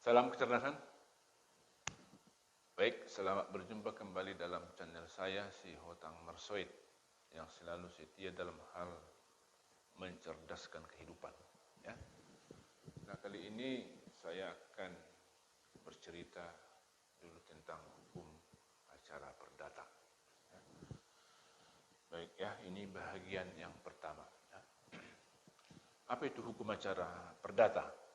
Salam kecerdasan. Baik, selamat berjumpa kembali dalam channel saya, si Hotang Marsoid, yang selalu setia dalam hal mencerdaskan kehidupan. Ya. Nah, kali ini saya akan bercerita dulu tentang hukum acara perdata. Ya. Baik, ya, ini bahagian yang pertama. Ya. Apa itu hukum acara perdata?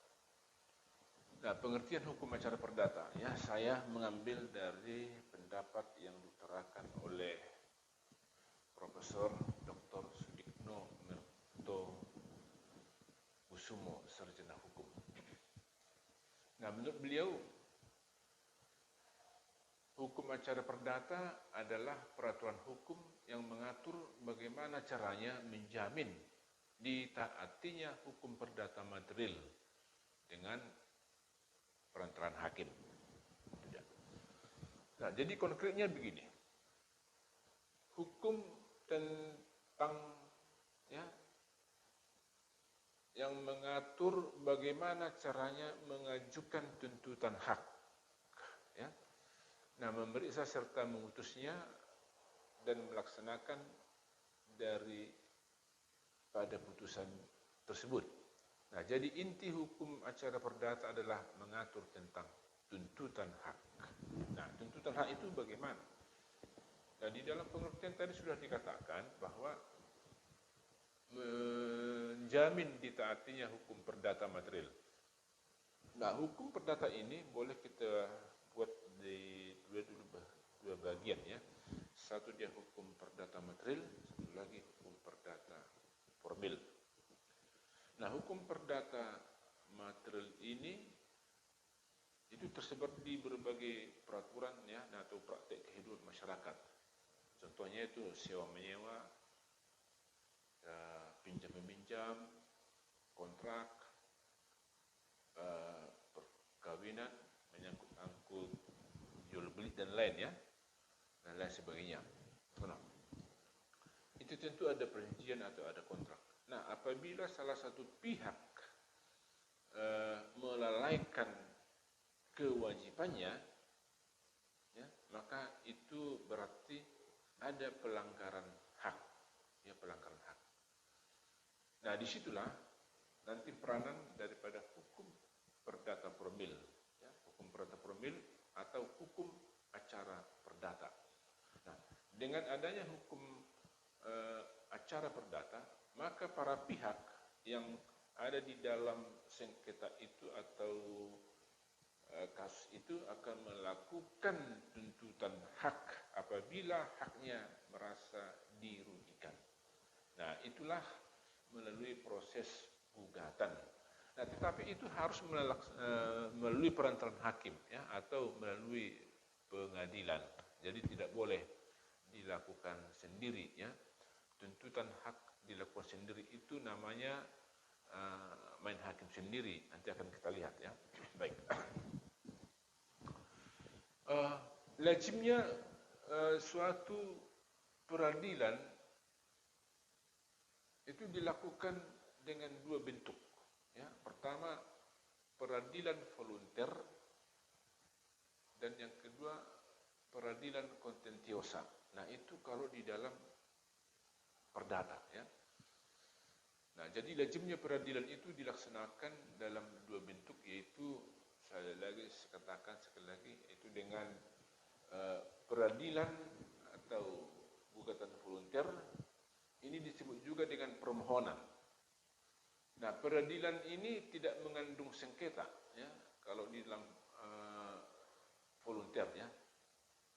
Nah, pengertian hukum acara perdata, ya, saya mengambil dari pendapat yang diutarakan oleh Profesor Dr. Sudikno Merto Kusumo, sarjana hukum. Nah, menurut beliau, hukum acara perdata adalah peraturan hukum yang mengatur bagaimana caranya menjamin ditaatinya hukum perdata material dengan perantaraan hakim. Nah, jadi konkretnya begini. Hukum tentang ya yang mengatur bagaimana caranya mengajukan tuntutan hak, ya. Nah, memeriksa serta memutusnya dan melaksanakan dari pada putusan tersebut. Nah, jadi inti hukum acara perdata adalah mengatur tentang tuntutan hak. Nah, tuntutan hak itu bagaimana? Nah, di dalam pengertian tadi sudah dikatakan bahwa menjamin ditaatinya hukum perdata material. Nah, hukum perdata ini boleh kita buat di dua bagian, ya. Satu dia hukum perdata material, satu lagi hukum perdata formil. Nah, hukum perdata material ini itu tersebar di berbagai peraturan, ya, atau praktek kehidupan masyarakat. Contohnya itu sewa menyewa, pinjam meminjam, kontrak, perkawinan, menyangkut jual beli dan lain, ya, dan lain sebagainya. Nah, itu tentu ada perjanjian atau ada kontrak. Nah, apabila salah satu pihak melalaikan kewajibannya, ya, maka itu berarti ada pelanggaran hak, ya, pelanggaran hak. Nah, disitulah nanti peranan daripada hukum perdata formil, ya, hukum perdata formil atau hukum acara perdata. Nah, dengan adanya hukum acara perdata, maka para pihak yang ada di dalam sengketa itu atau kasus itu akan melakukan tuntutan hak apabila haknya merasa dirugikan. Nah, itulah melalui proses gugatan. Nah, tetapi itu harus melalui perantaraan hakim, ya, atau melalui pengadilan. Jadi tidak boleh dilakukan sendiri, ya. Tuntutan hak dilakukan sendiri itu namanya main hakim sendiri. Nanti akan kita lihat, ya. Baik. Lazimnya suatu peradilan itu dilakukan dengan dua bentuk, ya. Pertama, peradilan volunter, dan yang kedua peradilan kontentiosa. Nah, itu kalau di dalam perdata, ya. Nah, jadi lazimnya peradilan itu dilaksanakan dalam dua bentuk, yaitu saya katakan sekali lagi, itu dengan peradilan atau gugatan volunter. Ini disebut juga dengan permohonan. Nah, peradilan ini tidak mengandung sengketa, ya, kalau di dalam volunter, ya.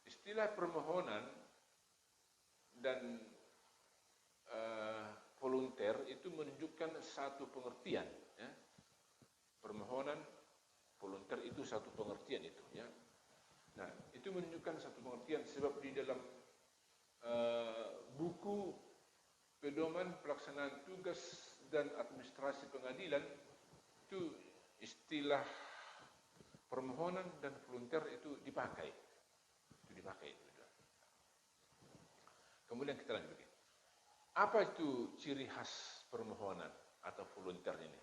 Istilah permohonan dan volunter itu menunjukkan satu pengertian, ya. Permohonan, volunter itu satu pengertian itu, ya. Nah, itu menunjukkan satu pengertian sebab di dalam buku pedoman pelaksanaan tugas dan administrasi pengadilan itu istilah permohonan dan volunter itu dipakai. Kemudian kita lanjutkan. Apa itu ciri khas permohonan atau volunter ini?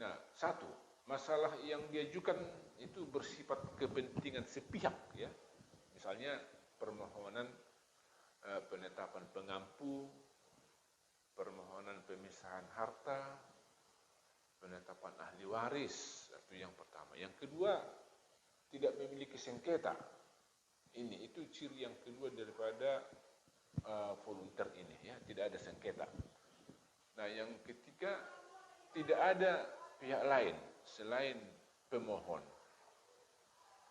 Nah, satu, masalah yang diajukan itu bersifat kepentingan sepihak, ya. Misalnya permohonan penetapan pengampu, permohonan pemisahan harta, penetapan ahli waris, itu yang pertama. Yang kedua, tidak memiliki sengketa. Itu ciri yang kedua daripada volunteer ini, ya, tidak ada sengketa. Nah, yang ketiga, tidak ada pihak lain selain pemohon.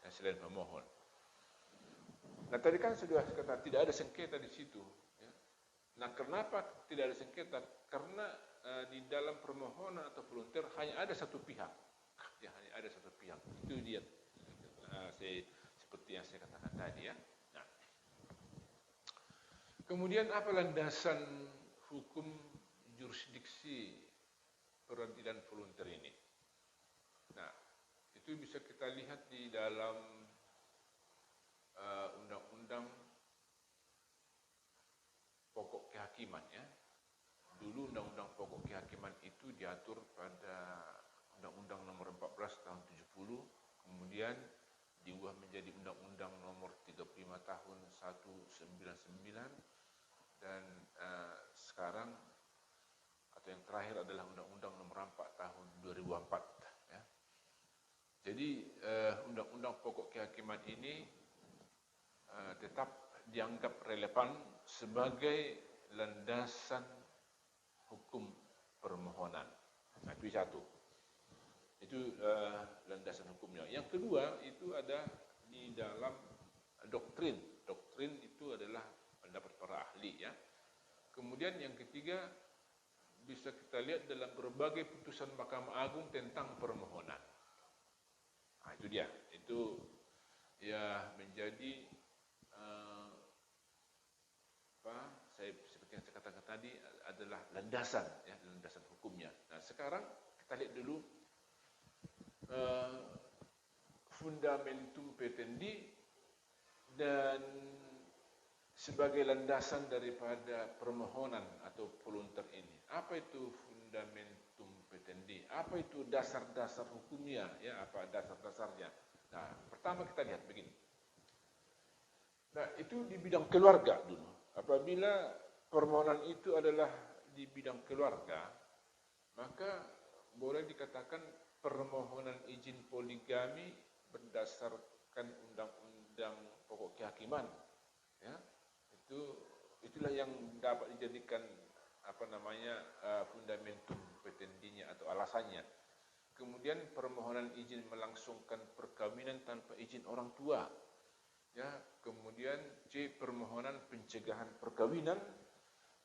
Selain pemohon. Nah, tadi kan sudah kata tidak ada sengketa di situ. Ya. Nah, kenapa tidak ada sengketa? Karena di dalam permohonan atau volunteer hanya ada satu pihak. Ya, hanya ada satu pihak. Itu dia. Seperti yang saya katakan tadi, ya. Nah, kemudian apa landasan hukum jurisdiksi peradilan volunteer ini? Nah, itu bisa kita lihat di dalam undang-undang pokok kehakiman, ya. Dulu undang-undang pokok kehakiman itu diatur pada undang-undang nomor 14 tahun 70, kemudian diubah menjadi undang-undang nomor 35 tahun 199, dan sekarang atau yang terakhir adalah undang-undang nomor 4 tahun 2004, ya. Jadi undang-undang pokok kehakiman ini tetap dianggap relevan sebagai landasan hukum permohonan. Nah, itu satu. Itu landasan hukumnya. Yang kedua, itu ada di dalam doktrin. Doktrin itu adalah pendapat para ahli, ya. Kemudian yang ketiga, bisa kita lihat dalam berbagai putusan Mahkamah Agung tentang permohonan. Nah, itu dia. Itu ya menjadi seperti yang saya katakan tadi adalah landasan, ya, landasan hukumnya. Nah, sekarang kita lihat dulu fundamentum petendi dan sebagai landasan daripada permohonan atau volunteer ini. Apa itu fundamentum petendi? Apa itu dasar-dasar hukumnya? Ya, apa dasar-dasarnya? Nah, pertama kita lihat begini. Nah, itu di bidang keluarga dulu. Apabila permohonan itu adalah di bidang keluarga, maka boleh dikatakan permohonan izin poligami berdasarkan undang-undang pokok kehakiman, ya. Itulah yang dapat dijadikan fundamentum petendinya atau alasannya. Kemudian permohonan izin melangsungkan perkawinan tanpa izin orang tua, ya. Kemudian C, permohonan pencegahan perkawinan,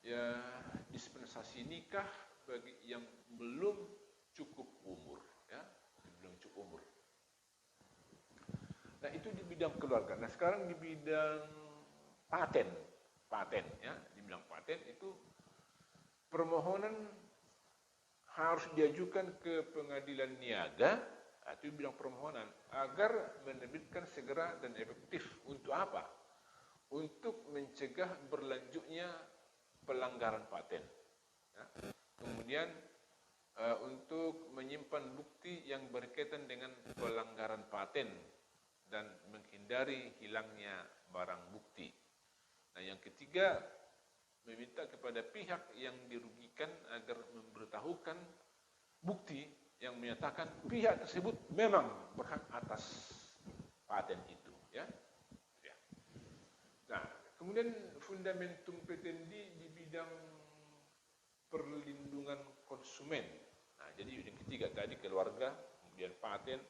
ya, dispensasi nikah bagi yang belum cukup umur, ya, belum cukup umur. Nah, itu di bidang keluarga. Nah, sekarang di bidang paten, ya, di bidang paten itu permohonan harus diajukan ke pengadilan niaga atau bidang permohonan agar menerbitkan segera dan efektif. Untuk apa? Untuk mencegah berlanjutnya pelanggaran paten, ya. Kemudian untuk menyimpan bukti yang berkaitan dengan pelanggaran paten dan menghindari hilangnya barang bukti. Nah, yang ketiga, meminta kepada pihak yang dirugikan agar memberitahukan bukti yang menyatakan pihak tersebut memang berhak atas paten itu, ya. Nah, kemudian fundamentum petendi di bidang perlindungan konsumen. Nah, jadi yang ketiga tadi keluarga, kemudian paten,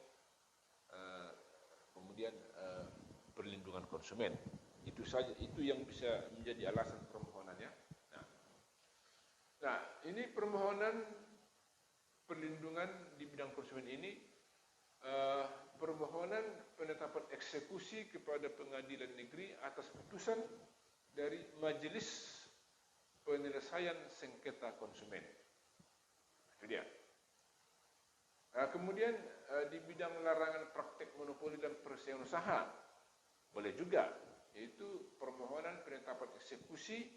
kemudian perlindungan konsumen. Itu saja, itu yang bisa menjadi alasan permohonannya. Nah, ini permohonan perlindungan di bidang konsumen ini, permohonan penetapan eksekusi kepada pengadilan negeri atas putusan dari Majelis Penyelesaian Sengketa Konsumen. Itu dia. Nah, kemudian di bidang larangan praktek monopoli dan persaingan usaha, boleh juga, yaitu permohonan penetapan eksekusi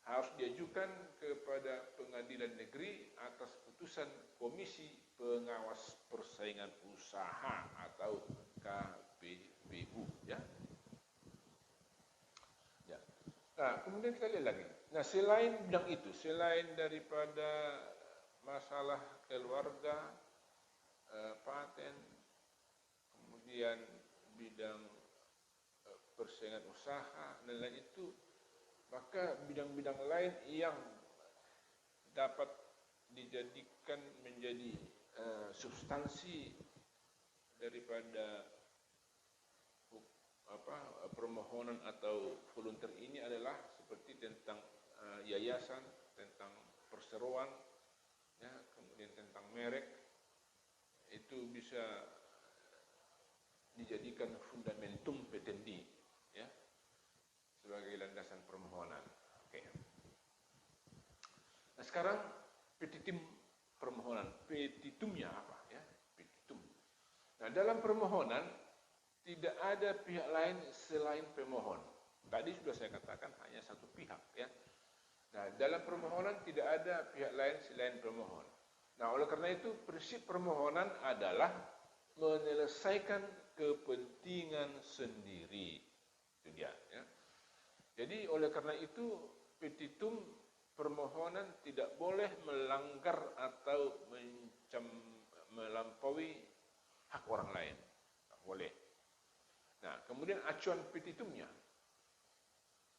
harus diajukan kepada pengadilan negeri atas putusan putusan Komisi Pengawas Persaingan Usaha atau KPPU, ya. Ya. Nah, kemudian kita lihat lagi. Nah, selain bidang itu, selain daripada masalah keluarga, paten, kemudian bidang persaingan usaha dan lain itu, maka bidang-bidang lain yang dapat dijadikan menjadi substansi daripada permohonan atau volunteer ini adalah seperti tentang yayasan, tentang perseroan, ya, kemudian tentang merek, itu bisa dijadikan fundamentum petendi, ya, sebagai landasan permohonan. Oke. Nah, sekarang petitum permohonan. Petitumnya apa, ya? Petitum. Nah, dalam permohonan tidak ada pihak lain selain pemohon. Tadi sudah saya katakan hanya satu pihak, ya. Nah, dalam permohonan tidak ada pihak lain selain pemohon. Nah, oleh karena itu prinsip permohonan adalah menyelesaikan kepentingan sendiri. Itu dia, ya. Jadi oleh karena itu petitum permohonan tidak boleh melanggar atau melampaui hak orang lain. Tak boleh. Nah, kemudian acuan petitumnya.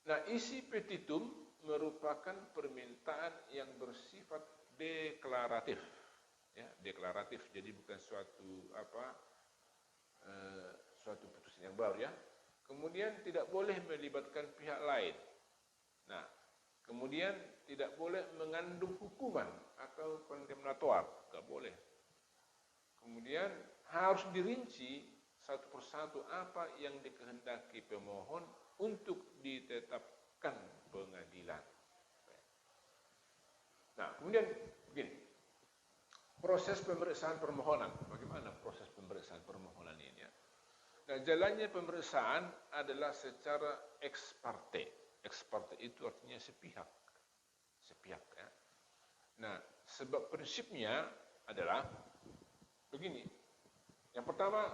Nah, isi petitum merupakan permintaan yang bersifat deklaratif, ya, deklaratif. Jadi bukan suatu suatu putusan yang baru, ya. Kemudian tidak boleh melibatkan pihak lain. Nah, kemudian tidak boleh mengandung hukuman atau kondemnator, tidak boleh. Kemudian harus dirinci satu persatu apa yang dikehendaki pemohon untuk ditetapkan pengadilan. Nah, kemudian begini, proses pemeriksaan permohonan. Bagaimana proses pemeriksaan permohonan ini, ya? Nah, jalannya pemeriksaan adalah secara ex parte. Ex parte itu artinya sepihak, ya. Nah, sebab prinsipnya adalah begini. Yang pertama,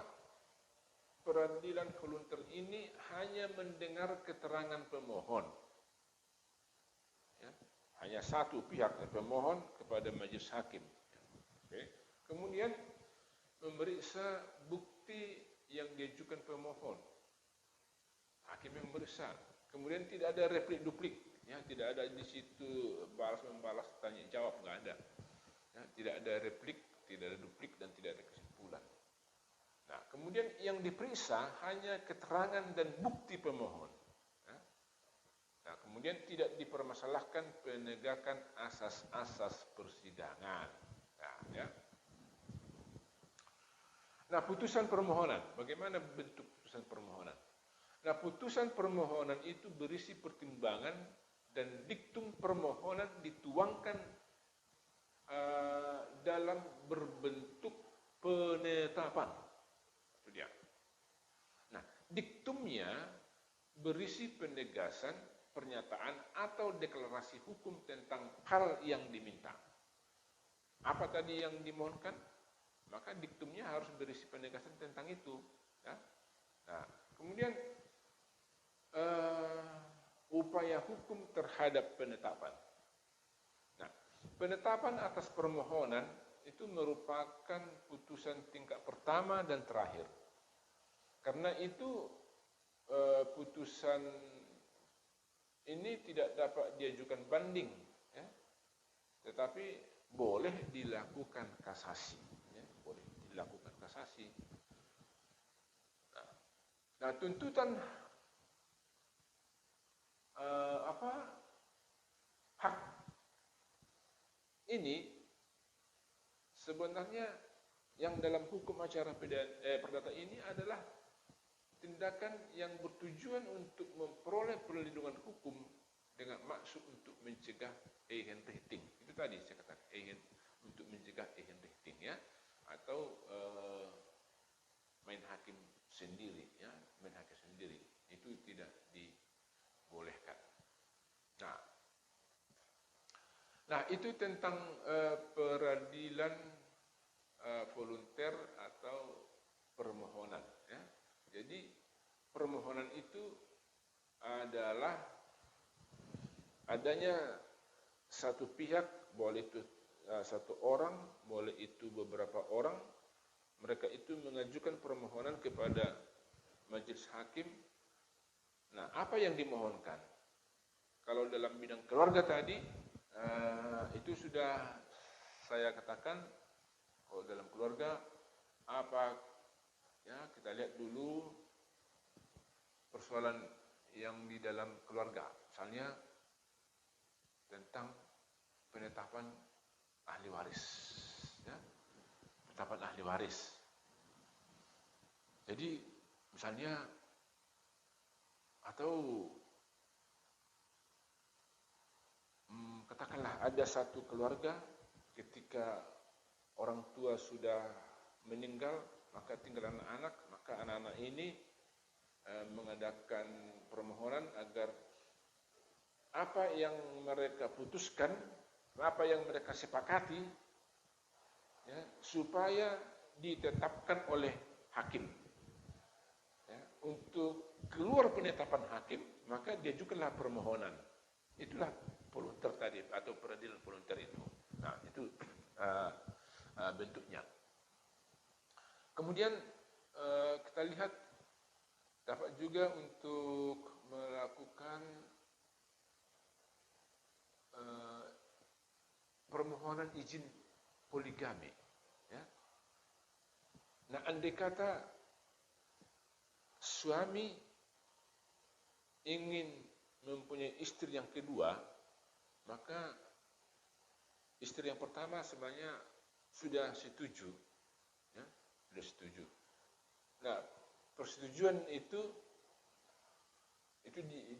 peradilan volunteer ini hanya mendengar keterangan pemohon, ya. Hanya satu pihak, pemohon kepada majelis hakim. Oke. Kemudian memeriksa bukti yang diajukan pemohon. Hakim yang memeriksa. Kemudian tidak ada replik duplik, ya, tidak ada di situ balas membalas tanya jawab, nggak ada. Ya, tidak ada replik, tidak ada duplik, dan tidak ada kesimpulan. Nah, kemudian yang diperiksa hanya keterangan dan bukti pemohon. Ya. Nah, kemudian tidak dipermasalahkan penegakan asas-asas persidangan. Nah, ya. Nah, putusan permohonan. Bagaimana bentuk putusan permohonan? Nah, putusan permohonan itu berisi pertimbangan dan diktum permohonan dituangkan dalam berbentuk penetapan. Itu dia. Nah, diktumnya berisi penegasan, pernyataan atau deklarasi hukum tentang hal yang diminta. Apa tadi yang dimohonkan? Maka diktumnya harus berisi penegasan tentang itu, ya. Nah, kemudian upaya hukum terhadap penetapan. Nah, penetapan atas permohonan itu merupakan putusan tingkat pertama dan terakhir. Karena itu putusan ini tidak dapat diajukan banding, ya. Tetapi boleh dilakukan kasasi, ya. Boleh dilakukan kasasi. Nah, tuntutan hak ini sebenarnya yang dalam hukum acara perdata ini adalah tindakan yang bertujuan untuk memperoleh perlindungan hukum dengan maksud untuk mencegah eigenrechting. Itu tadi saya katakan, untuk mencegah eigenrechting, ya, atau main hakim sendiri, ya, main hakim sendiri. Itu tidak dibolehkan. Nah, itu tentang peradilan volunter atau permohonan. Ya. Jadi permohonan itu adalah adanya satu pihak, boleh itu satu orang, boleh itu beberapa orang, mereka itu mengajukan permohonan kepada majelis hakim. Nah, apa yang dimohonkan? Kalau dalam bidang keluarga tadi, itu sudah saya katakan, kalau dalam keluarga, apa, ya kita lihat dulu persoalan yang di dalam keluarga. Misalnya, tentang penetapan ahli waris. Ya, penetapan ahli waris. Jadi, misalnya, atau katakanlah ada satu keluarga ketika orang tua sudah meninggal, maka tinggal anak-anak, maka anak-anak ini mengadakan permohonan agar apa yang mereka putuskan, apa yang mereka sepakati, ya, supaya ditetapkan oleh hakim. Ya, untuk keluar penetapan hakim, maka diajukanlah permohonan. Itulah volunter tadi atau peradilan volunter itu. Nah, itu bentuknya. Kemudian kita lihat dapat juga untuk melakukan permohonan izin poligami. Ya. Nah, andai kata suami ingin mempunyai istri yang kedua, maka istri yang pertama sebenarnya sudah setuju, ya, sudah setuju. Nah, persetujuan itu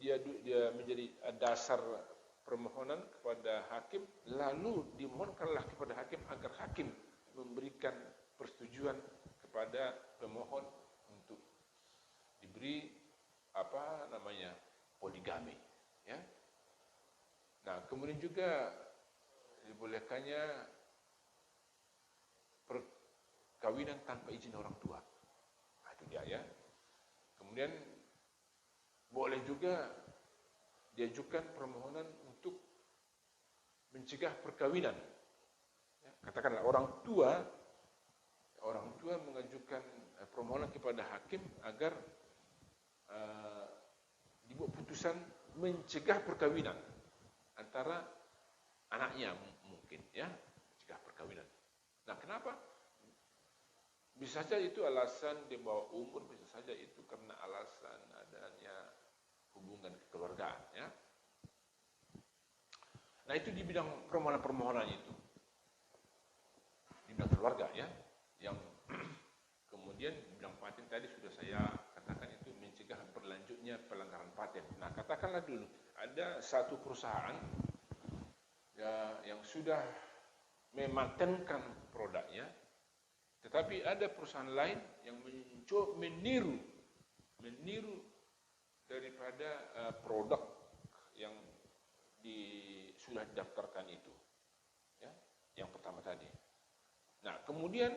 dia menjadi dasar permohonan kepada hakim, lalu dimohonkanlah kepada hakim agar hakim memberikan persetujuan kepada pemohon untuk diberi poligami, ya. Nah, kemudian juga dibolehkannya perkawinan tanpa izin orang tua. Nah, itu dia, ya. Kemudian boleh juga diajukan permohonan untuk mencegah perkawinan. Ya, katakanlah orang tua mengajukan permohonan kepada hakim agar dibuat putusan mencegah perkawinan antara anaknya mungkin, ya, mencegah perkawinan. Nah, kenapa? Bisa saja itu alasan di bawah umur, bisa saja itu karena alasan adanya hubungan kekeluargaan, ya. Nah, itu di bidang permohonan-permohonan itu, di bidang keluarga, ya. Yang kemudian di bidang paten tadi sudah saya katakan itu mencegah berlanjutnya pelanggaran paten. Nah, katakanlah dulu ada satu perusahaan, ya, yang sudah mematenkan produknya, tetapi ada perusahaan lain yang mencoba meniru daripada produk yang sudah didaftarkan itu, ya, yang pertama tadi. Nah, kemudian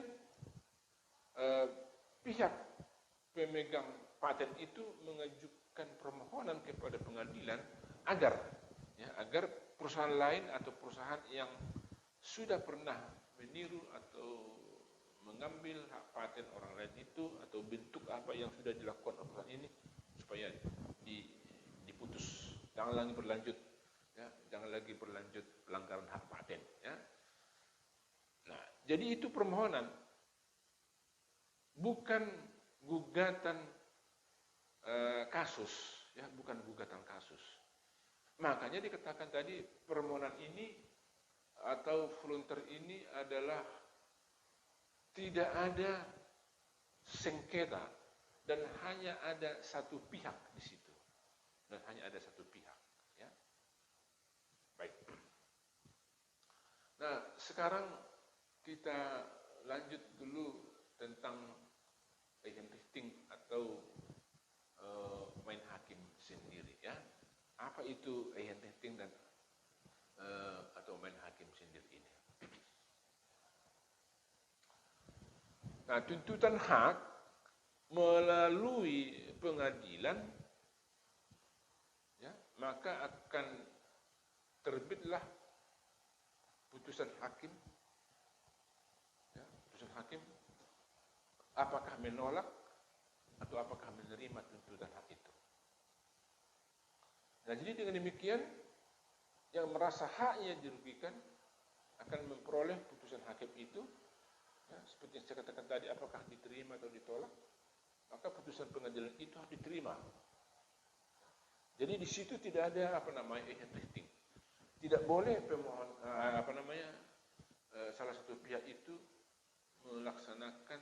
pihak pemegang paten itu mengajukan permohonan kepada pengadilan agar perusahaan lain atau perusahaan yang sudah pernah meniru atau mengambil hak paten orang lain itu atau bentuk apa yang sudah dilakukan oleh perusahaan ini supaya diputus, jangan lagi berlanjut, ya, jangan lagi berlanjut pelanggaran hak paten, ya. Nah, jadi itu permohonan, bukan gugatan kasus, ya, bukan gugatan kasus. Makanya dikatakan tadi permohonan ini atau volunter ini adalah tidak ada sengketa dan hanya ada satu pihak di situ. Dan hanya ada satu pihak, ya. Baik. Nah, sekarang kita lanjut dulu tentang eigenrechting atau main hakim sendiri, ya. Apa itu eigenrechting dan atau main hakim sendiri ini. Nah, tuntutan hak melalui pengadilan, ya, maka akan terbitlah putusan hakim, ya, putusan hakim apakah menolak atau apakah menerima tuntutan hak itu. Nah, jadi dengan demikian yang merasa haknya dirugikan akan memperoleh putusan hakim itu, ya, seperti yang saya katakan tadi, apakah diterima atau ditolak, maka putusan pengadilan itu harus diterima. Jadi di situ tidak ada drifting. Tidak boleh pemohon salah satu pihak itu melaksanakan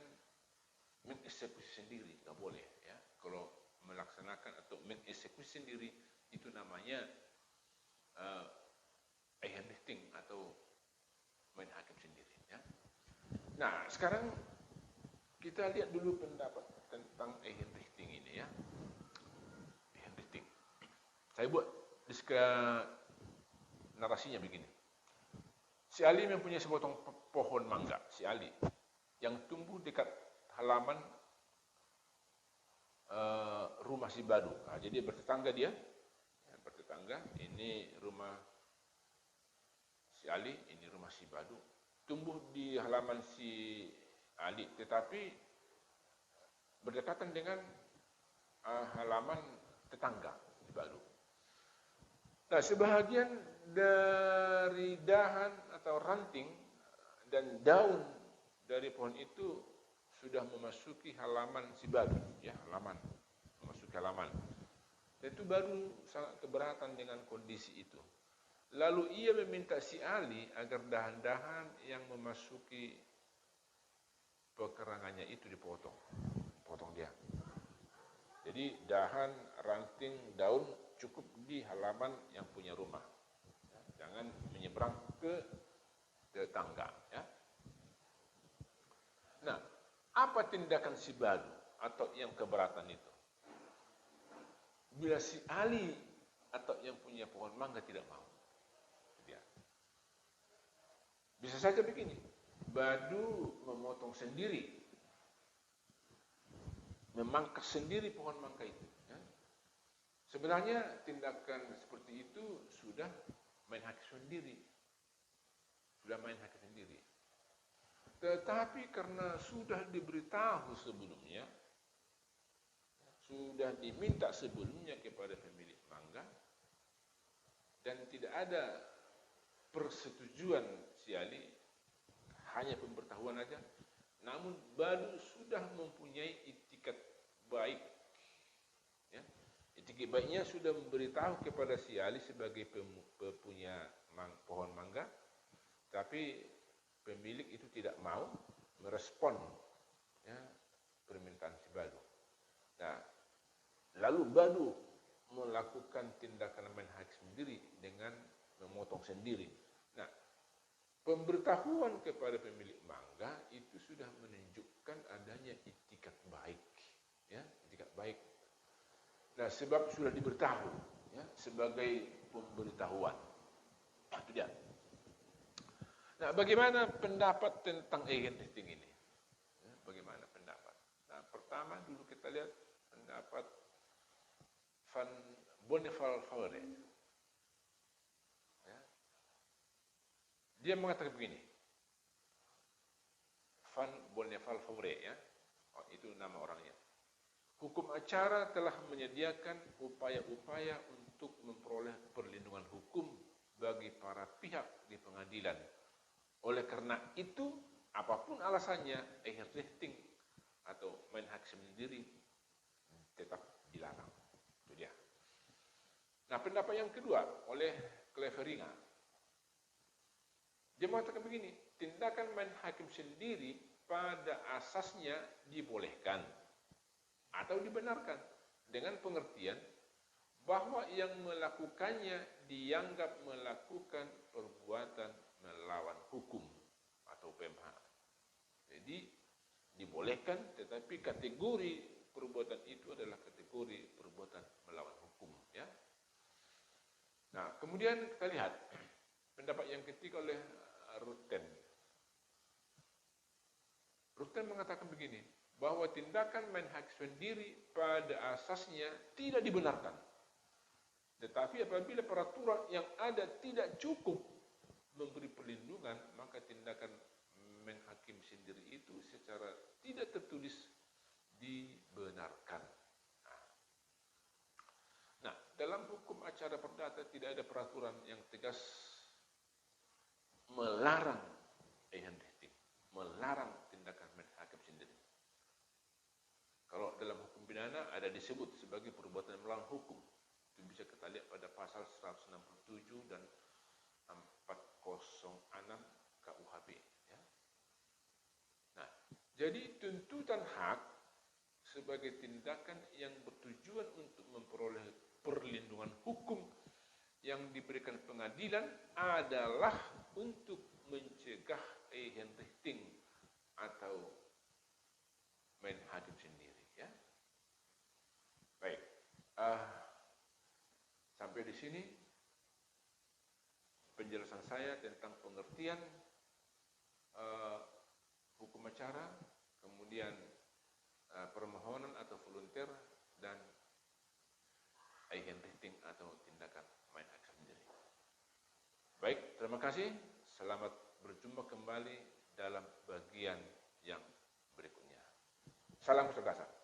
mengeksekusi sendiri, nggak boleh, ya. Kalau melaksanakan atau mengeksekusi sendiri itu namanya drifting atau main hakim sendiri, ya. Nah, sekarang kita lihat dulu pendapat tentang drifting ini, ya. Drifting. Saya buat narasinya begini. Si Ali mempunyai sepotong pohon mangga, si Ali, yang tumbuh dekat halaman rumah si Badu. Nah, jadi bertetangga dia, ya, bertetangga. Ini rumah si Ali, ini rumah si Badu. Tumbuh di halaman si Ali, tetapi berdekatan dengan halaman tetangga si Badu. Nah, sebahagian dari dahan atau ranting dan daun dari pohon itu sudah memasuki halaman si Badu, ya, memasuki halaman. Dan itu baru sangat keberatan dengan kondisi itu. Lalu ia meminta si Ali agar dahan-dahan yang memasuki pekarangannya itu dipotong, potong dia. Jadi dahan, ranting, daun cukup di halaman yang punya rumah, jangan menyeberang ke tetangga, ya. Nah, apa tindakan si Badu atau yang keberatan itu? Bila si Ali atau yang punya pohon mangga tidak mau, dia bisa saja begini, Badu memotong sendiri, memangkas sendiri pohon mangga itu, ya. Sebenarnya tindakan seperti itu sudah main hakim sendiri, Tetapi karena sudah diberitahu sebelumnya, sudah diminta sebelumnya kepada pemilik mangga, dan tidak ada persetujuan si Ali, hanya pemberitahuan aja, namun Badu sudah mempunyai itikat baik, ya. Itikat baiknya sudah memberitahu kepada si Ali sebagai punya pohon mangga, tapi pemilik itu tidak mau merespon, ya, permintaan si Badu. Nah, lalu Badu melakukan tindakan main hakim sendiri dengan memotong sendiri. Nah, pemberitahuan kepada pemilik mangga itu sudah menunjukkan adanya itikat baik, ya, itikat baik. Nah, sebab sudah diberitahu, ya, sebagai pemberitahuan. Nah, itu dia. Nah, bagaimana pendapat tentang drifting ini? Ya, bagaimana pendapat? Nah, pertama dulu kita lihat pendapat Van Bonneval-Faure. Ya. Dia mengatakan begini, Van Bonneval-Faure, ya, oh, itu nama orangnya. Hukum acara telah menyediakan upaya-upaya untuk memperoleh perlindungan hukum bagi para pihak di pengadilan. Oleh karena itu, apapun alasannya, drifting atau main hakim sendiri tetap dilarang. Itu dia. Nah, pendapat yang kedua oleh Cleveringa, dia mengatakan begini, tindakan main hakim sendiri pada asasnya dibolehkan atau dibenarkan dengan pengertian bahwa yang melakukannya dianggap melakukan perbuatan melawan hukum atau PMH. Jadi dibolehkan, tetapi kategori perbuatan itu adalah kategori perbuatan melawan hukum, ya. Nah, kemudian kita lihat pendapat yang ketiga oleh Rutten. Rutten mengatakan begini, bahwa tindakan main hakim sendiri pada asasnya tidak dibenarkan. Tetapi apabila peraturan yang ada tidak cukup memberi perlindungan, maka tindakan menghakim sendiri itu secara tidak tertulis dibenarkan. Nah, dalam hukum acara perdata tidak ada peraturan yang tegas melarang melarang tindakan menghakim sendiri. Kalau dalam hukum pidana ada disebut sebagai perbuatan melawan hukum. Itu bisa kita lihat pada pasal 167 dan 406 KUHP. Ya. Nah, jadi tuntutan hak sebagai tindakan yang bertujuan untuk memperoleh perlindungan hukum yang diberikan pengadilan adalah untuk mencegah Einrichtung atau main hakim sendiri. Ya. Baik. Sampai di sini penjelasan saya tentang pengertian hukum acara, kemudian permohonan atau volunteer, dan Einrichtung atau tindakan main hakim sendiri. Baik, terima kasih. Selamat berjumpa kembali dalam bagian yang berikutnya. Salam kecerdasan.